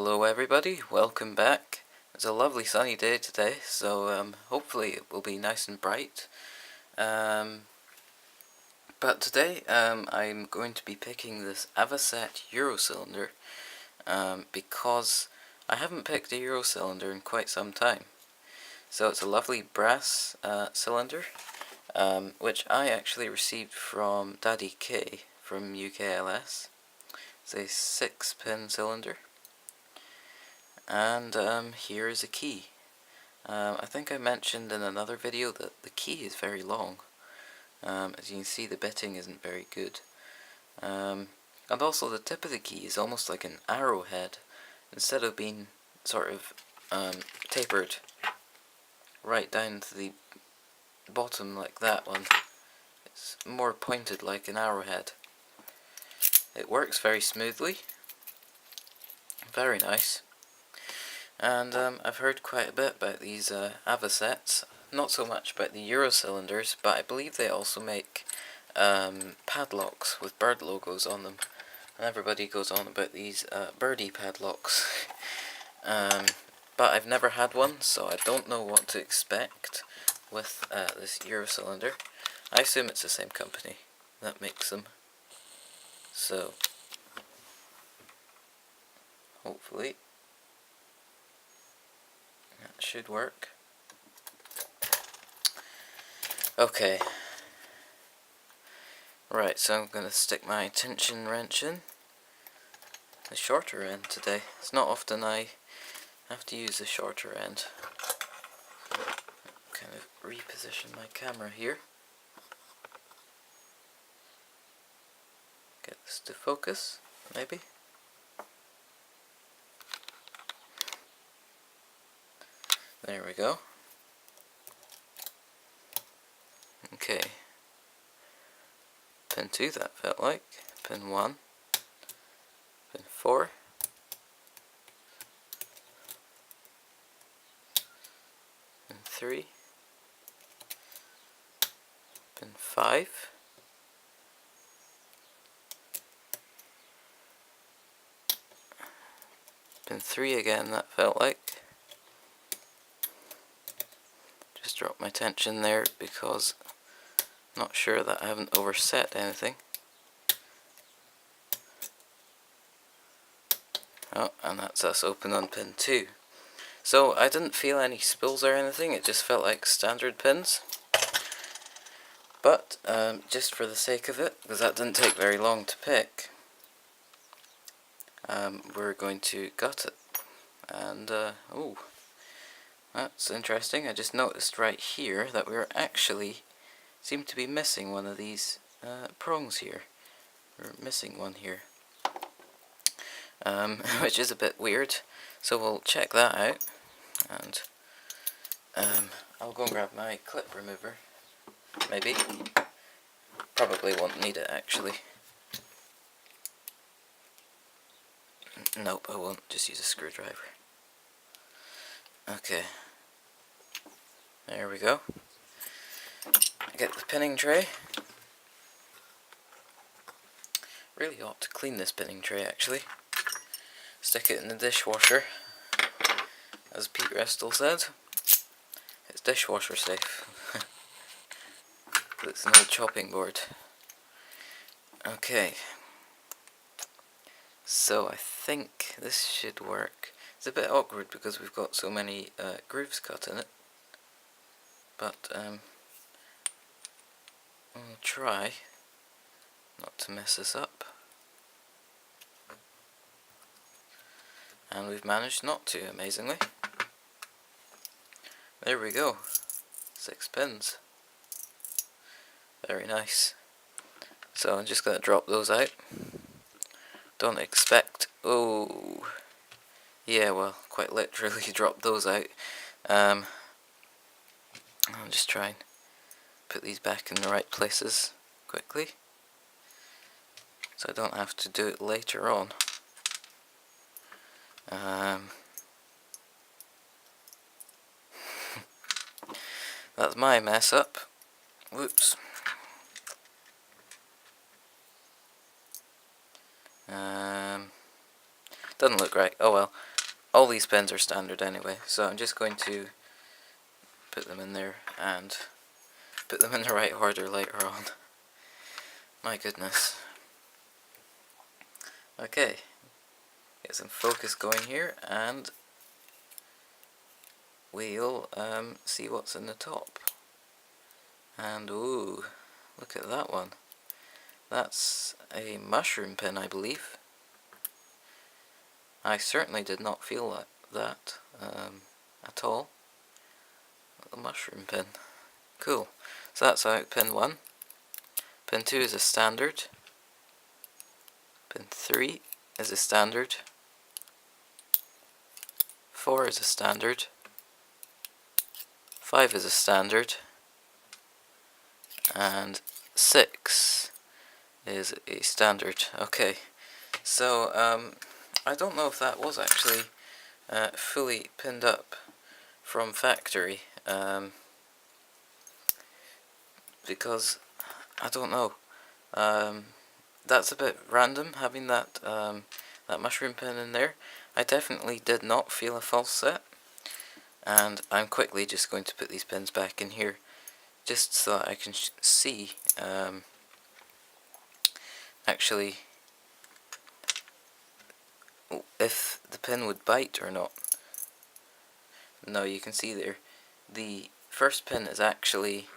hello everybody, welcome back. It's a lovely sunny day today, so hopefully it will be nice and bright. But today I'm going to be picking this Avocet Euro cylinder because I haven't picked a Euro cylinder in quite some time. So it's a lovely brass cylinder, which I actually received from Daddy K from UKLS. It's a 6-pin cylinder. And here is a key. I think I mentioned in another video that the key is very long. As you can see, the bitting isn't very good. And also the tip of the key is almost like an arrowhead, instead of being sort of tapered right down to the bottom like that one. It's more pointed like an arrowhead. It works very smoothly. Very nice. And I've heard quite a bit about these Avocets, not so much about the Euro cylinders, but I believe they also make padlocks with bird logos on them, and everybody goes on about these birdie padlocks. But I've never had one, so I don't know what to expect with this Euro cylinder. I assume it's the same company that makes them, so hopefully that should work. Okay. Right, so I'm going to stick my tension wrench in the shorter end today. It's not often I have to use the shorter end. Kind of reposition my camera here. Get this to focus, maybe. There we go. Okay. Pin 2, that felt like. Pin 1. Pin 4. Pin 3. Pin 5. Pin 3 again, that felt like. Just drop my tension there because I'm not sure that I haven't overset anything. Oh, and that's us open on pin 2. So I didn't feel any spills or anything, it just felt like standard pins. But just for the sake of it, because that didn't take very long to pick, we're going to gut it. And oh, that's interesting. I just noticed right here that we're actually seem to be missing one of these prongs here. We're missing one here, which is a bit weird. So we'll check that out, and I'll go and grab my clip remover. Maybe. Probably won't need it actually. Nope, I won't. Just use a screwdriver. Okay. There we go. I get the pinning tray. Really ought to clean this pinning tray actually. Stick it in the dishwasher. As Pete Restle said, it's dishwasher safe. It's an old chopping board. Okay. So I think this should work. It's a bit awkward because we've got so many grooves cut in it. But I'll try not to mess this up. And we've managed not to, amazingly. There we go. 6 pins. Very nice. So I'm just going to drop those out. Don't expect... Oh! Yeah, well, quite literally drop those out. I'll just try and put these back in the right places quickly, so I don't have to do it later on. That's my mess up. Whoops. Doesn't look right. Oh well. all these pins are standard anyway, so I'm just going to put them in there and put them in the right order later on. My goodness. Okay, get some focus going here, and we'll see what's in the top. And ooh, look at that one. That's a mushroom pin, I believe. I certainly did not feel that at all. The mushroom pin. Cool. So that's out pin 1. Pin 2 is a standard. Pin 3 is a standard. 4 is a standard. 5 is a standard. And 6 is a standard. Okay, so I don't know if that was actually fully pinned up from factory, because I don't know. That's a bit random having that that mushroom pin in there. I definitely did not feel a false set, and I'm quickly just going to put these pins back in here, just so that I can see actually if the pin would bite or not. No, you can see there, the first pin is actually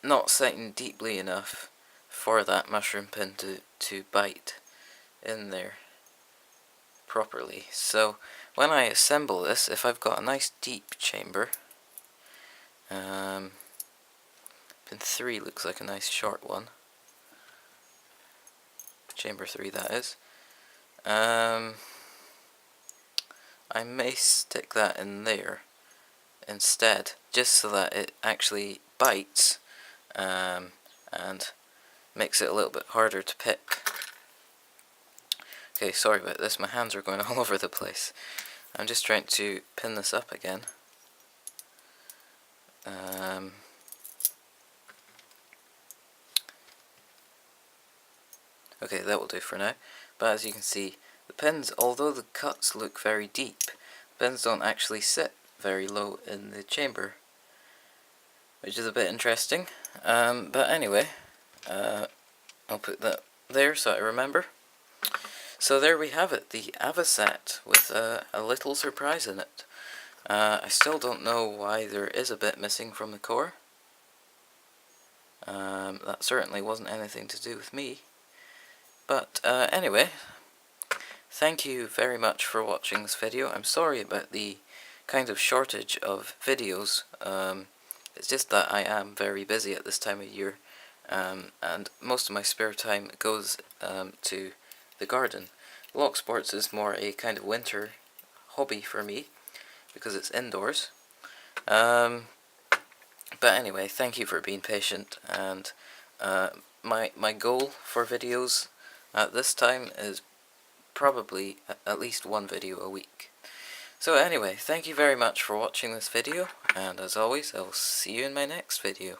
not setting deeply enough for that mushroom pin to bite in there properly. So when I assemble this, if I've got a nice deep chamber, pin 3 looks like a nice short one, chamber 3 that is, I may stick that in there instead, just so that it actually bites and makes it a little bit harder to pick. Okay, sorry about this, my hands are going all over the place. I'm just trying to pin this up again. Okay, that will do for now. But as you can see, the pins, although the cuts look very deep, pins don't actually sit very low in the chamber, which is a bit interesting. But anyway, I'll put that there so I remember. So there we have it, the Avocet with a little surprise in it. I still don't know why there is a bit missing from the core. That certainly wasn't anything to do with me. But anyway, thank you very much for watching this video. I'm sorry about the kind of shortage of videos. It's just that I am very busy at this time of year, and most of my spare time goes to the garden. Lock sports is more a kind of winter hobby for me because it's indoors. But anyway, thank you for being patient, and my goal for videos at this time is probably at least one video a week. So anyway, thank you very much for watching this video, and as always, I will see you in my next video.